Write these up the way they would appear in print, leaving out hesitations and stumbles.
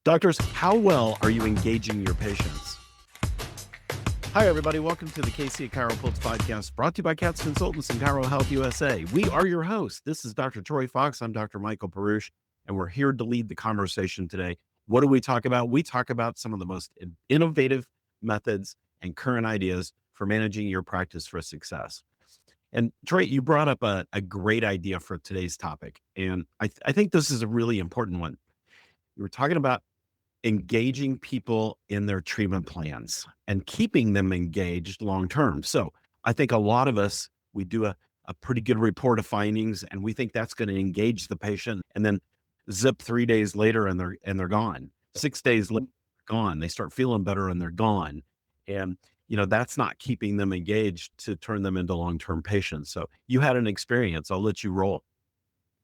Doctors, how well are you engaging your patients? Hi, everybody. Welcome to the KC Chiro Pulse podcast, brought to you by Katz Consultants and Chiro Health USA. We are your hosts. This is Dr. Troy Fox. I'm Dr. Michael Perush, and we're here to lead the conversation today. What do we talk about? We talk about some of the most innovative methods and current ideas for managing your practice for success. And Troy, you brought up a great idea for today's topic, and I think this is a really important one. We were talking about engaging people in their treatment plans and keeping them engaged long term. So I think a lot of us, we do a pretty good report of findings, and we think that's going to engage the patient, and then zip 3 days later and they're gone. 6 days later, gone. They start feeling better and they're gone. And that's not keeping them engaged to turn them into long-term patients. So you had an experience. I'll let you roll.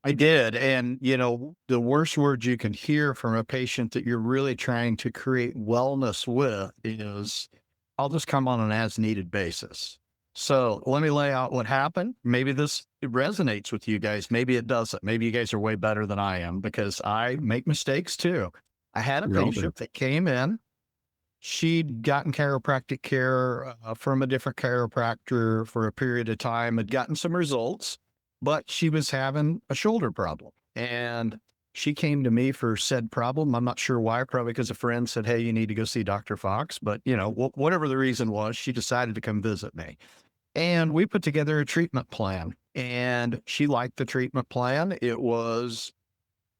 I did. And, the worst words you can hear from a patient that you're really trying to create wellness with is, I'll just come on an as needed basis. So let me lay out what happened. Maybe this resonates with you guys. Maybe it doesn't. Maybe you guys are way better than I am because I make mistakes too. I had a patient that came in. She'd gotten chiropractic care from a different chiropractor for a period of time, had gotten some results, but she was having a shoulder problem. And she came to me for said problem. I'm not sure why, probably because a friend said, hey, you need to go see Dr. Fox. But, whatever the reason was, she decided to come visit me. And we put together a treatment plan. And she liked the treatment plan. It was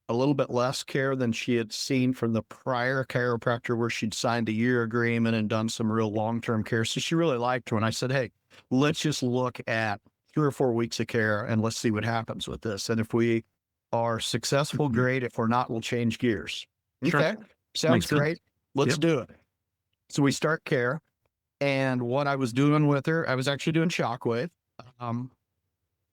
a little bit less care than she had seen from the prior chiropractor where she'd signed a year agreement and done some real long-term care. So she really liked her. And I said, hey, let's just look at 3 or 4 weeks of care and let's see what happens with this. And if we are successful, great. If we're not, we'll change gears. Sure. Okay. Sounds great. Let's do it. So we start care. And what I was doing with her, I was actually doing shockwave.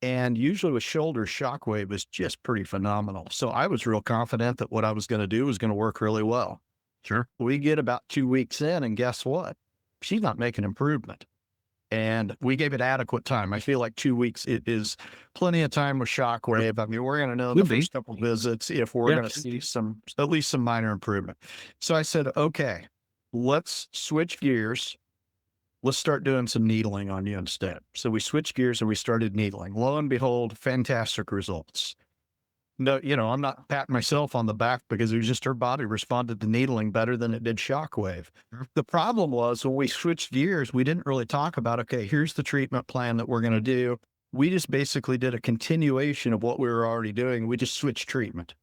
And usually with shoulder, shockwave is just pretty phenomenal. So I was real confident that what I was going to do was going to work really well. Sure. We get about 2 weeks in and guess what? She's not making improvement. And we gave it adequate time. I feel like 2 weeks, it is plenty of time with shockwave. I mean, we're going to know the first couple visits if we're going to see at least some minor improvement. So I said, okay, let's switch gears. Let's start doing some needling on you instead. So we switched gears and we started needling. Lo and behold, fantastic results. No, I'm not patting myself on the back because it was just her body responded to needling better than it did shockwave. The problem was when we switched gears, we didn't really talk about, okay, here's the treatment plan that we're going to do. We just basically did a continuation of what we were already doing. We just switched treatment.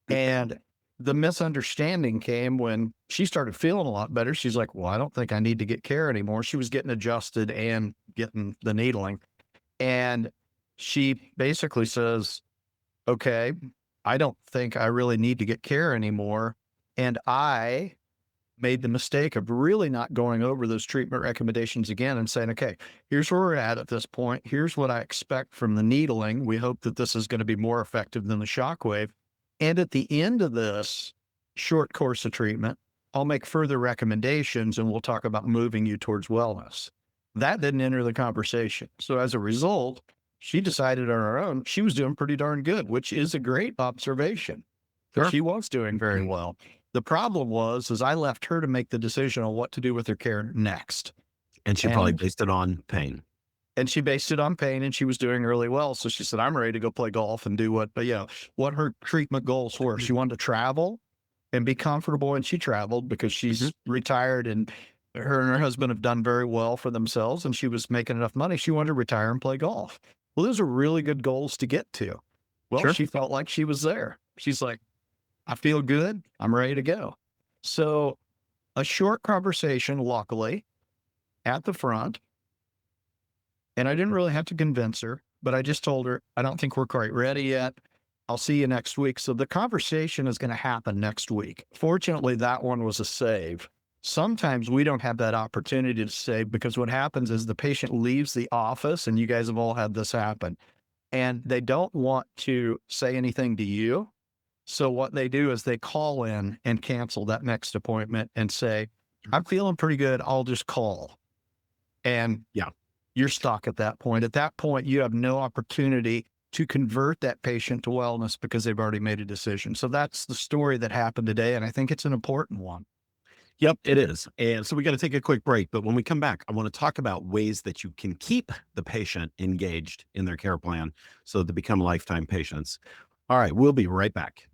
And the misunderstanding came when she started feeling a lot better. She's like, well, I don't think I need to get care anymore. She was getting adjusted and getting the needling. And she basically says, okay, I don't think I really need to get care anymore. And I made the mistake of really not going over those treatment recommendations again and saying, okay, here's where we're at this point. Here's what I expect from the needling. We hope that this is going to be more effective than the shockwave. And at the end of this short course of treatment, I'll make further recommendations and we'll talk about moving you towards wellness. That didn't enter the conversation. So as a result, she decided on her own, she was doing pretty darn good, which is a great observation. Sure. She was doing very well. The problem was I left her to make the decision on what to do with her care next. And she probably based it on pain. And she based it on pain and she was doing really well. So she said, I'm ready to go play golf and do what her treatment goals were. She wanted to travel and be comfortable. And she traveled because she's retired and her husband have done very well for themselves. And she was making enough money. She wanted to retire and play golf. Well, those are really good goals to get to. Well, She felt like she was there. She's like, I feel good. I'm ready to go. So a short conversation, luckily, at the front. And I didn't really have to convince her, but I just told her, I don't think we're quite ready yet. I'll see you next week. So the conversation is going to happen next week. Fortunately, that one was a save. Sometimes we don't have that opportunity to save because what happens is the patient leaves the office, and you guys have all had this happen, and they don't want to say anything to you. So what they do is they call in and cancel that next appointment and say, I'm feeling pretty good. I'll just call. And you're stuck at that point. At that point, you have no opportunity to convert that patient to wellness because they've already made a decision. So that's the story that happened today. And I think it's an important one. Yep, it is. And so we got to take a quick break. But when we come back, I want to talk about ways that you can keep the patient engaged in their care plan so that they become lifetime patients. All right, we'll be right back.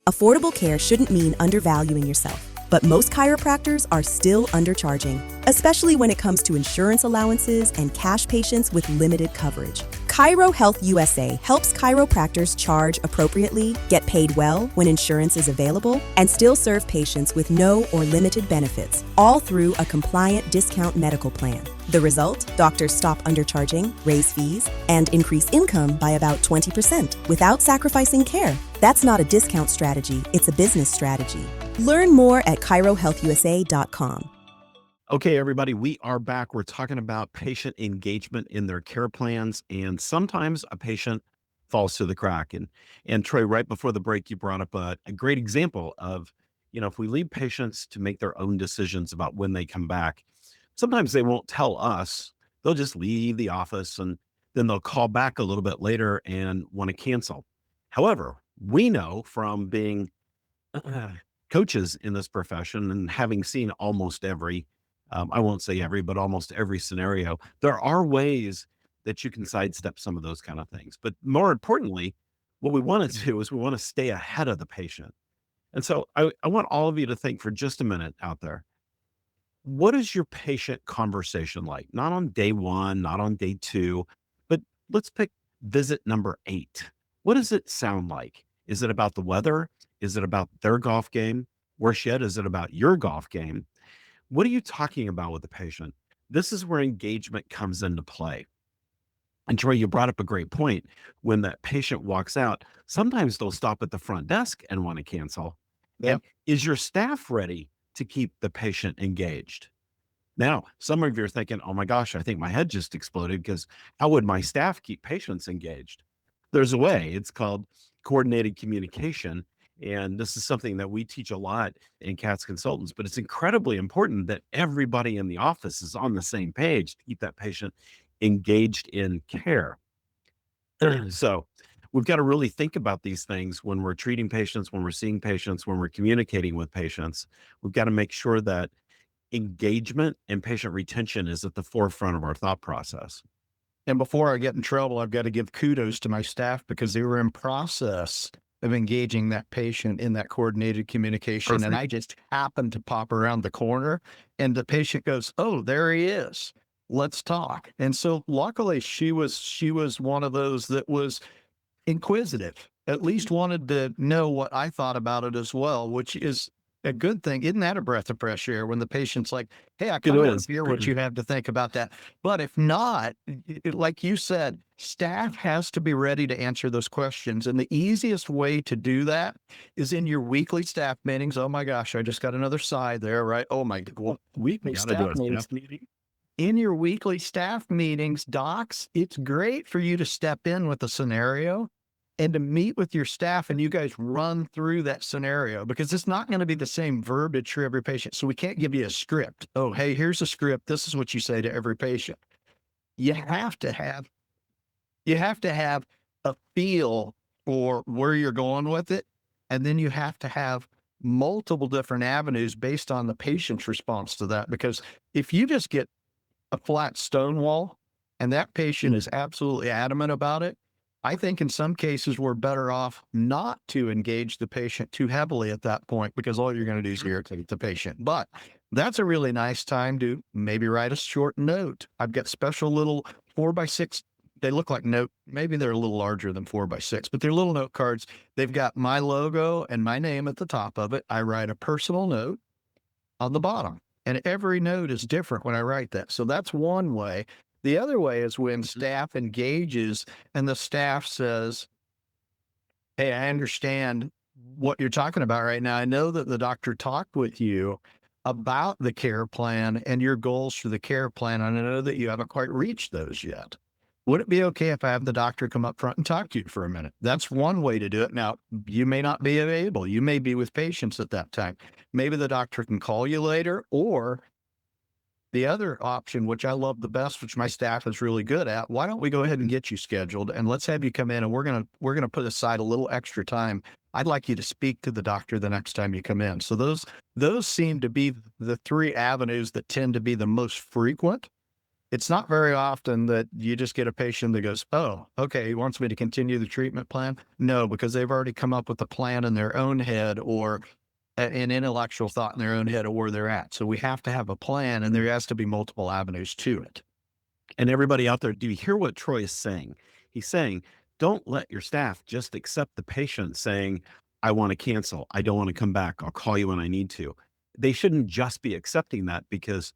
Affordable care shouldn't mean undervaluing yourself, but most chiropractors are still undercharging, especially when it comes to insurance allowances and cash patients with limited coverage. Chiro Health USA helps chiropractors charge appropriately, get paid well when insurance is available, and still serve patients with no or limited benefits, all through a compliant discount medical plan. The result? Doctors stop undercharging, raise fees, and increase income by about 20% without sacrificing care. That's not a discount strategy, it's a business strategy. Learn more at chirohealthusa.com. Okay, everybody, we are back. We're talking about patient engagement in their care plans, and sometimes a patient falls through the crack. And Troy, right before the break, you brought up a great example of, if we leave patients to make their own decisions about when they come back, sometimes they won't tell us. They'll just leave the office and then they'll call back a little bit later and want to cancel. However, we know from being coaches in this profession and having seen almost every, I won't say every, but almost every scenario, there are ways that you can sidestep some of those kind of things. But more importantly, what we want to do is we want to stay ahead of the patient. And so I want all of you to think for just a minute out there. What is your patient conversation like? Not on day one, not on day two, but let's pick visit number 8. What does it sound like? Is it about the weather? Is it about their golf game? Worse yet, is it about your golf game? What are you talking about with the patient? This is where engagement comes into play. And Troy, you brought up a great point. When that patient walks out, sometimes they'll stop at the front desk and want to cancel. Yep. And is your staff ready to keep the patient engaged? Now, some of you are thinking, oh my gosh, I think my head just exploded because how would my staff keep patients engaged? There's a way. It's called coordinated communication. And this is something that we teach a lot in CATS Consultants, but it's incredibly important that everybody in the office is on the same page to keep that patient engaged in care. So we've got to really think about these things when we're treating patients, when we're seeing patients, when we're communicating with patients. We've got to make sure that engagement and patient retention is at the forefront of our thought process. And before I get in trouble, I've got to give kudos to my staff because they were in process of engaging that patient in that coordinated communication. Perfect. And I just happened to pop around the corner and the patient goes, oh, there he is. Let's talk. And so luckily she was one of those that was inquisitive, at least wanted to know what I thought about it as well, which is a good thing. Isn't that a breath of fresh air when the patient's like, hey, I kind of want to hear what you have to think about that. But if not, like you said, staff has to be ready to answer those questions. And the easiest way to do that is in your weekly staff meetings. Oh my gosh, I just got another side there, right? Oh my, well, weekly staff meetings. In your weekly staff meetings, docs, it's great for you to step in with a scenario and to meet with your staff and you guys run through that scenario because it's not going to be the same verbiage for every patient. So we can't give you a script. Oh, hey, here's a script. This is what you say to every patient. You have to have a feel for where you're going with it. And then you have to have multiple different avenues based on the patient's response to that. Because if you just get a flat stone wall and that patient is absolutely adamant about it, I think in some cases we're better off not to engage the patient too heavily at that point because all you're going to do is irritate the patient. But that's a really nice time to maybe write a short note. I've got special little 4x6. They look like note. Maybe they're a little larger than 4x6, but they're little note cards. They've got my logo and my name at the top of it. I write a personal note on the bottom. And every note is different when I write that. So that's one way. The other way is when staff engages and the staff says, hey, I understand what you're talking about right now. I know that the doctor talked with you about the care plan and your goals for the care plan. And I know that you haven't quite reached those yet. Would it be okay if I have the doctor come up front and talk to you for a minute? That's one way to do it. Now, you may not be available. You may be with patients at that time. Maybe the doctor can call you later, or the other option, which I love the best, which my staff is really good at, why don't we go ahead and get you scheduled and let's have you come in and we're going to put aside a little extra time. I'd like you to speak to the doctor the next time you come in. So those seem to be the three avenues that tend to be the most frequent. It's not very often that you just get a patient that goes, oh, okay, he wants me to continue the treatment plan. No, because they've already come up with a plan in their own head or an intellectual thought in their own head of where they're at. So we have to have a plan, and there has to be multiple avenues to it. And everybody out there, do you hear what Troy is saying? He's saying, don't let your staff just accept the patient saying, I want to cancel. I don't want to come back. I'll call you when I need to. They shouldn't just be accepting that, because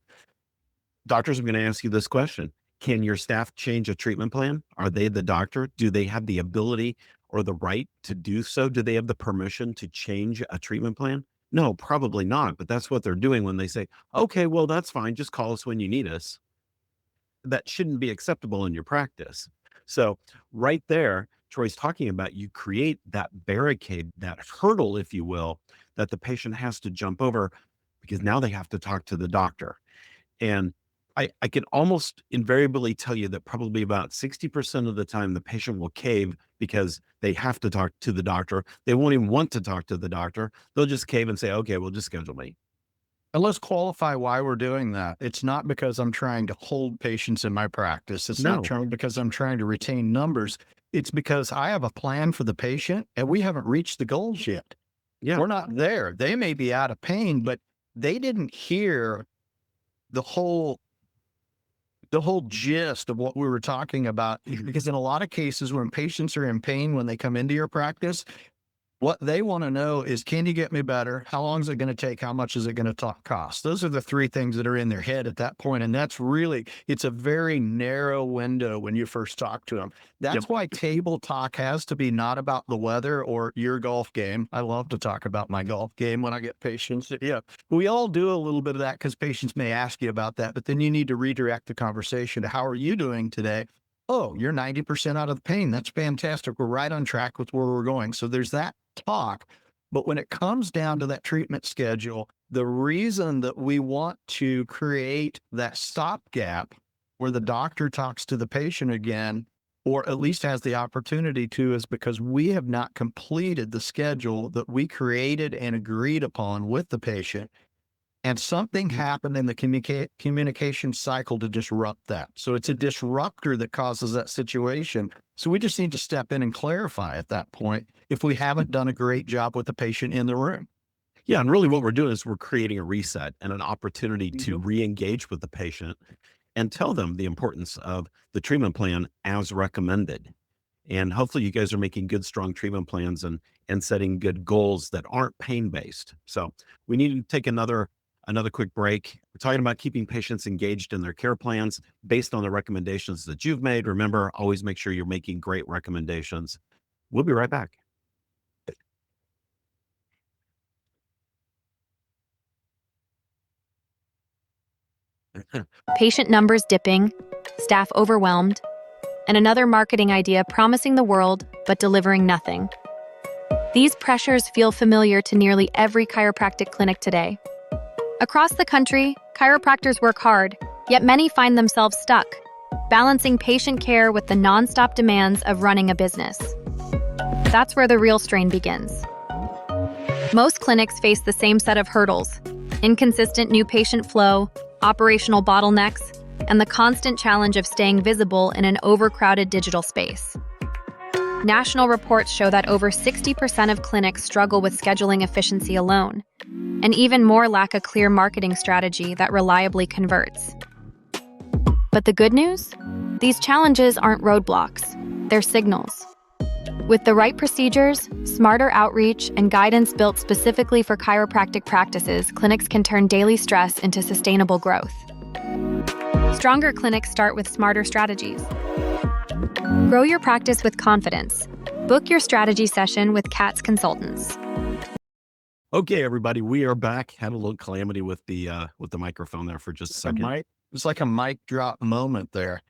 doctors are going to ask you this question. Can your staff change a treatment plan? Are they the doctor? Do they have the ability or the right to do so? Do they have the permission to change a treatment plan? No, probably not. But that's what they're doing when they say, okay, well, that's fine. Just call us when you need us. That shouldn't be acceptable in your practice. So right there, Troy's talking about, you create that barricade, that hurdle, if you will, that the patient has to jump over, because now they have to talk to the doctor. And I can almost invariably tell you that probably about 60% of the time the patient will cave because they have to talk to the doctor. They won't even want to talk to the doctor. They'll just cave and say, okay, well, just schedule me. And let's qualify why we're doing that. It's not because I'm trying to hold patients in my practice. It's not because I'm trying to retain numbers. It's because I have a plan for the patient and we haven't reached the goals yet. Yeah. We're not there. They may be out of pain, but they didn't hear the whole gist of what we were talking about. Because in a lot of cases, when patients are in pain, when they come into your practice, what they want to know is, can you get me better? How long is it going to take? How much is it going to cost? Those are the three things that are in their head at that point. And that's really, it's a very narrow window when you first talk to them. That's why table talk has to be not about the weather or your golf game. I love to talk about my golf game when I get patients. Yeah, we all do a little bit of that because patients may ask you about that, but then you need to redirect the conversation to, how are you doing today? Oh, you're 90% out of the pain. That's fantastic. We're right on track with where we're going. So there's that talk. But when it comes down to that treatment schedule, the reason that we want to create that stopgap where the doctor talks to the patient again, or at least has the opportunity to, is because we have not completed the schedule that we created and agreed upon with the patient. And something happened in the communication cycle to disrupt that. So it's a disruptor that causes that situation. So we just need to step in and clarify at that point if we haven't done a great job with the patient in the room. Yeah. And really what we're doing is we're creating a reset and an opportunity to re-engage with the patient and tell them the importance of the treatment plan as recommended. And hopefully you guys are making good, strong treatment plans and setting good goals that aren't pain-based. So we need to take another quick break. We're talking about keeping patients engaged in their care plans based on the recommendations that you've made. Remember, always make sure you're making great recommendations. We'll be right back. Patient numbers dipping, staff overwhelmed, and another marketing idea promising the world but delivering nothing. These pressures feel familiar to nearly every chiropractic clinic today. Across the country, chiropractors work hard, yet many find themselves stuck, balancing patient care with the nonstop demands of running a business. That's where the real strain begins. Most clinics face the same set of hurdles: inconsistent new patient flow, operational bottlenecks, and the constant challenge of staying visible in an overcrowded digital space. National reports show that over 60% of clinics struggle with scheduling efficiency alone, and even more lack a clear marketing strategy that reliably converts. But the good news? These challenges aren't roadblocks, they're signals. With the right procedures, smarter outreach, and guidance built specifically for chiropractic practices, clinics can turn daily stress into sustainable growth. Stronger clinics start with smarter strategies. Grow your practice with confidence. Book your strategy session with CATS Consultants. Okay, everybody, we are back. Had a little calamity with the microphone there for just a second. It's like a mic drop moment there.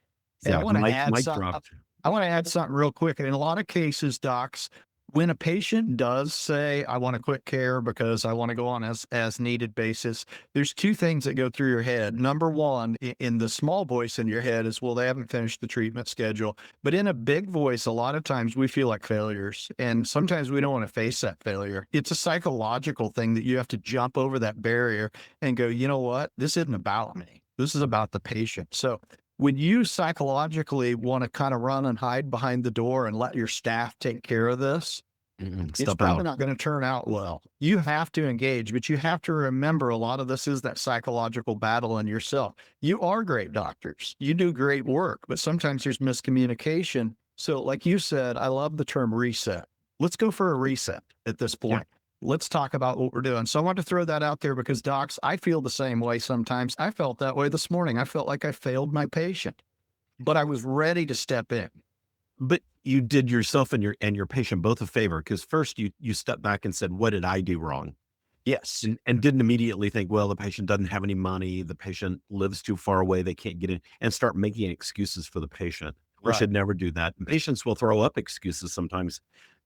And Yeah, I want to mic add mic something. dropped. I want to add something real quick. In a lot of cases, docs, When a patient does say, I want to quit care because I want to go on as needed basis, there's two things that go through your head. Number one, in the small voice in your head is, well, they haven't finished the treatment schedule. But in a big voice, a lot of times we feel like failures. And sometimes we don't want to face that failure. It's a psychological thing that you have to jump over that barrier and go, you know what? This isn't about me. This is about the patient. So when you psychologically want to kind of run and hide behind the door and let your staff take care of this, it's Step probably out. not going to turn out well. You have to engage, but you have to remember a lot of this is that psychological battle in yourself. You are great doctors. You do great work, but sometimes there's miscommunication. So like you said, I love the term reset. Let's go for a reset at this point. Let's talk about what we're doing. So I want to throw that out there because docs, I feel the same way sometimes. I felt that way this morning. I felt like I failed my patient, but I was ready to step in. But you did yourself and your patient both a favor, because first you stepped back and said, what did I do wrong? Yes. And didn't immediately think, well, the patient doesn't have any money, the patient lives too far away, they can't get in, and start making excuses for the patient. We Right. should never do that. Patients will throw up excuses sometimes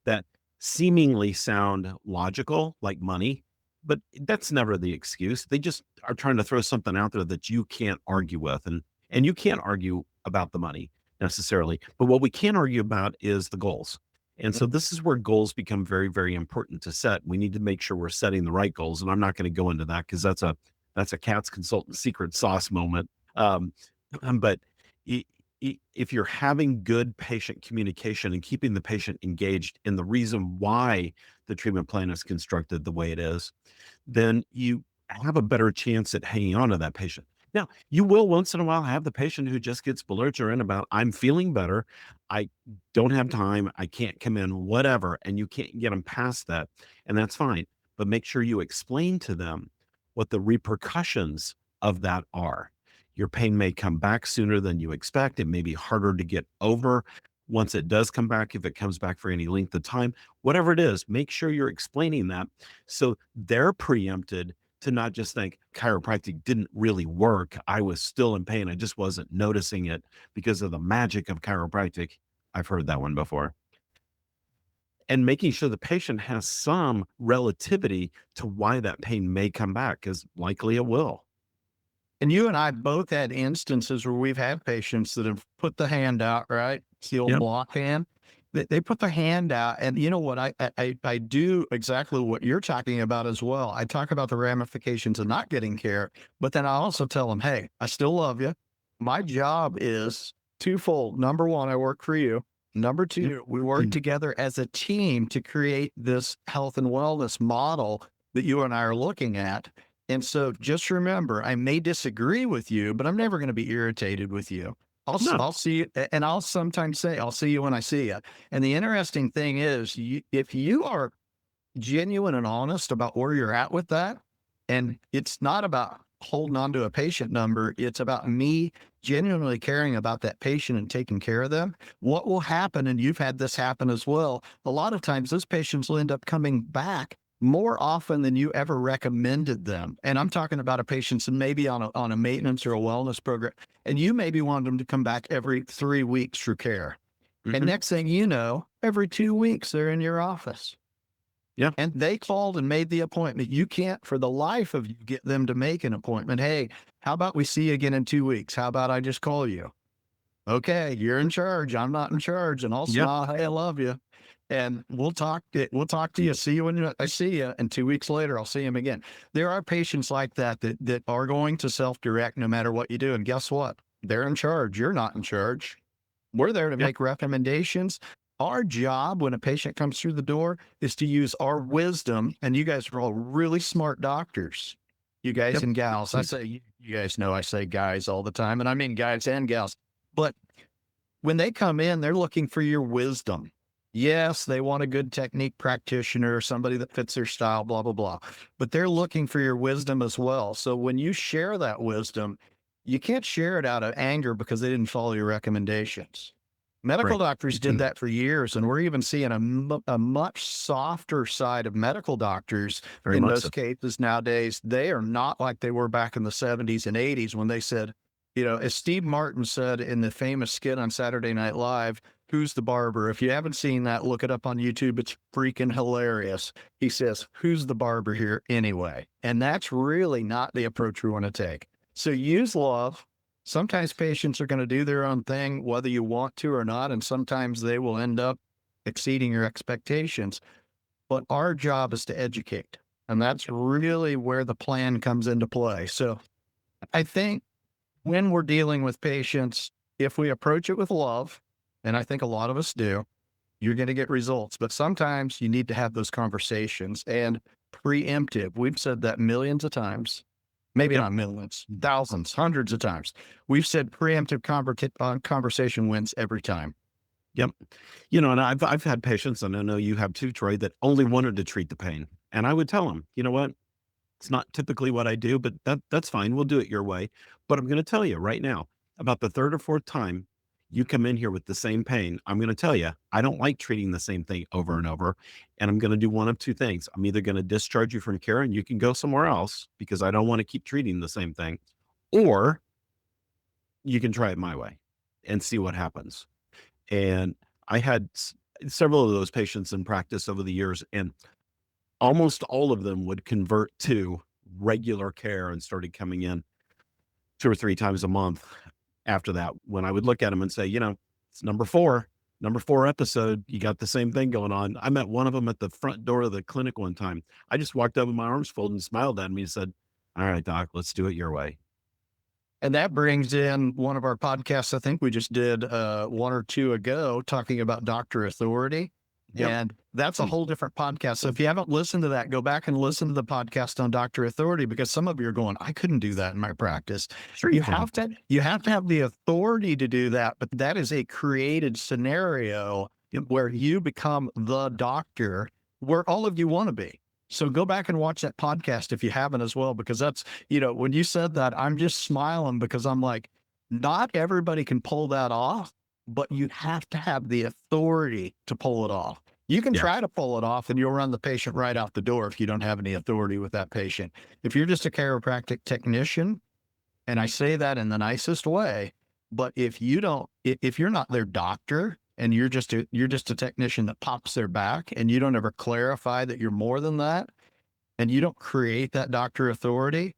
that seemingly sound logical, like money, but that's never the excuse. They just are trying to throw something out there that you can't argue with. And you can't argue about the money necessarily. But what we can argue about is the goals. And so this is where goals become very, very important to set. We need to make sure we're setting the right goals. And I'm not going to go into that because that's a CATS consultant secret sauce moment. But i- if you're having good patient communication and keeping the patient engaged in the reason why the treatment plan is constructed the way it is, then you have a better chance at hanging on to that patient. Now, you will once in a while have the patient who just gets belligerent about, I'm feeling better. I don't have time. I can't come in, whatever. And you can't get them past that. And that's fine. But make sure you explain to them what the repercussions of that are. Your pain may come back sooner than you expect. It may be harder to get over once it does come back, if it comes back for any length of time, whatever it is, make sure you're explaining that so they're preempted to not just think chiropractic didn't really work. I was still in pain. I just wasn't noticing it because of the magic of chiropractic. I've heard that one before. And making sure the patient has some relativity to why that pain may come back, because likely it will. And you and I both had instances where we've had patients that have put the hand out, right? It's the old Yep. block hand. They put their hand out, and you know what? I do exactly what you're talking about as well. I talk about the ramifications of not getting care, but then I also tell them, hey, I still love you. My job is twofold. Number one, I work for you. Number two, we work together as a team to create this health and wellness model that you and I are looking at. And so just remember, I may disagree with you, but I'm never going to be irritated with you. No. I'll see you, and I'll sometimes say, I'll see you when I see you. And the interesting thing is, if you are genuine and honest about where you're at with that, and it's not about holding on to a patient number, it's about me genuinely caring about that patient and taking care of them. What will happen, and you've had this happen as well, a lot of times those patients will end up coming back more often than you ever recommended them. And I'm talking about a patient maybe on a maintenance or a wellness program, and you maybe want them to come back every 3 weeks for care. And next thing you know, every 2 weeks, they're in your office. Yeah. And they called and made the appointment. You can't, for the life of you, get them to make an appointment. Hey, how about we see you again in 2 weeks? How about I just call you? Okay, you're in charge. I'm not in charge. And I'll smile, hey, I love you. And we'll talk to you. See you when I see you. And 2 weeks later, I'll see him again. There are patients like that are going to self-direct no matter what you do. And guess what? They're in charge. You're not in charge. We're there to make recommendations. Our job when a patient comes through the door is to use our wisdom. And you guys are all really smart doctors, you guys and gals. I say, you guys know I say guys all the time, and I mean guys and gals. But when they come in, they're looking for your wisdom. Yes, they want a good technique practitioner, somebody that fits their style, blah, blah, blah. But they're looking for your wisdom as well. So when you share that wisdom, you can't share it out of anger because they didn't follow your recommendations. Medical doctors did that for years, and we're even seeing a much softer side of medical doctors Very in much most so. cases nowadays. They are not like they were back in the 70s and 80s when they said, you know, as Steve Martin said in the famous skit on Saturday Night Live, "Who's the barber?" If you haven't seen that, look it up on YouTube. It's freaking hilarious. He says, "Who's the barber here anyway?" And that's really not the approach we want to take. So use love. Sometimes patients are going to do their own thing, whether you want to or not. And sometimes they will end up exceeding your expectations. But our job is to educate. And that's really where the plan comes into play. So I think when we're dealing with patients, if we approach it with love, and I think a lot of us do, you're going to get results. But sometimes you need to have those conversations and preemptive. We've said that millions of times, maybe not millions, thousands, hundreds of times. We've said preemptive conversation wins every time. Yep. And I've had patients, and I know you have too, Troy, that only wanted to treat the pain. And I would tell them, you know what? It's not typically what I do, but that's fine. We'll do it your way. But I'm going to tell you right now, about the third or fourth time you come in here with the same pain, I'm going to tell you, I don't like treating the same thing over and over. And I'm going to do one of two things. I'm either going to discharge you from care and you can go somewhere else because I don't want to keep treating the same thing, or you can try it my way and see what happens. And I had several of those patients in practice over the years, and almost all of them would convert to regular care and started coming in 2 or 3 times a month after that, when I would look at them and say, it's number 4 episode. You got the same thing going on. I met one of them at the front door of the clinic one time. I just walked up with my arms folded and smiled at me and said, "All right, doc, let's do it your way." And that brings in one of our podcasts. I think we just did 1 or 2 ago, talking about doctor authority. Yep. And that's a whole different podcast. So if you haven't listened to that, go back and listen to the podcast on doctor authority, because some of you are going, "I couldn't do that in my practice." Sure, you have to have the authority to do that, but that is a created scenario where you become the doctor, where all of you want to be. So go back and watch that podcast if you haven't as well, because that's, when you said that, I'm just smiling because I'm like, not everybody can pull that off, but you have to have the authority to pull it off. You can try to pull it off and you'll run the patient right out the door if you don't have any authority with that patient. If you're just a chiropractic technician, and I say that in the nicest way, but if you're not their doctor and you're just a technician that pops their back, and you don't ever clarify that you're more than that, and you don't create that doctor authority,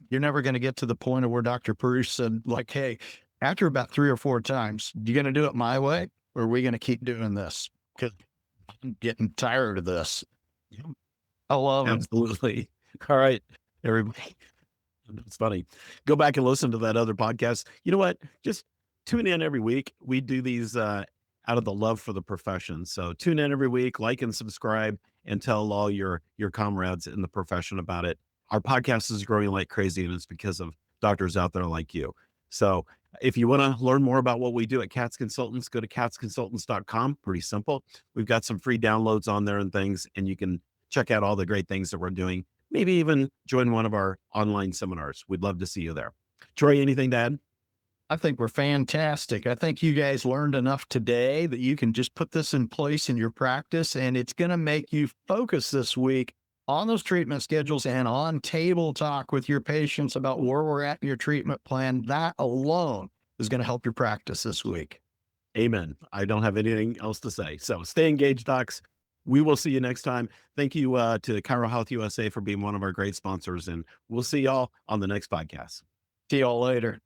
you're never going to get to the point of where Dr. Perush said, like, "Hey, after about 3 or 4 times, you going to do it my way, or are we going to keep doing this? Because I'm getting tired of this." I love it. Absolutely. All right, everybody. It's funny. Go back and listen to that other podcast. You know what? Just tune in every week. We do these out of the love for the profession. So tune in every week, like and subscribe, and tell all your comrades in the profession about it. Our podcast is growing like crazy, and it's because of doctors out there like you. So if you want to learn more about what we do at Katz Consultants, go to katzconsultants.com. Pretty simple. We've got some free downloads on there and things, and you can check out all the great things that we're doing. Maybe even join one of our online seminars. We'd love to see you there. Troy, anything to add? I think we're fantastic. I think you guys learned enough today that you can just put this in place in your practice, and it's going to make you focus this week on those treatment schedules and on table talk with your patients about where we're at in your treatment plan. That alone is going to help your practice this week. Amen. I don't have anything else to say. So stay engaged, docs. We will see you next time. Thank you to Chiro Health USA for being one of our great sponsors, and we'll see y'all on the next podcast. See y'all later.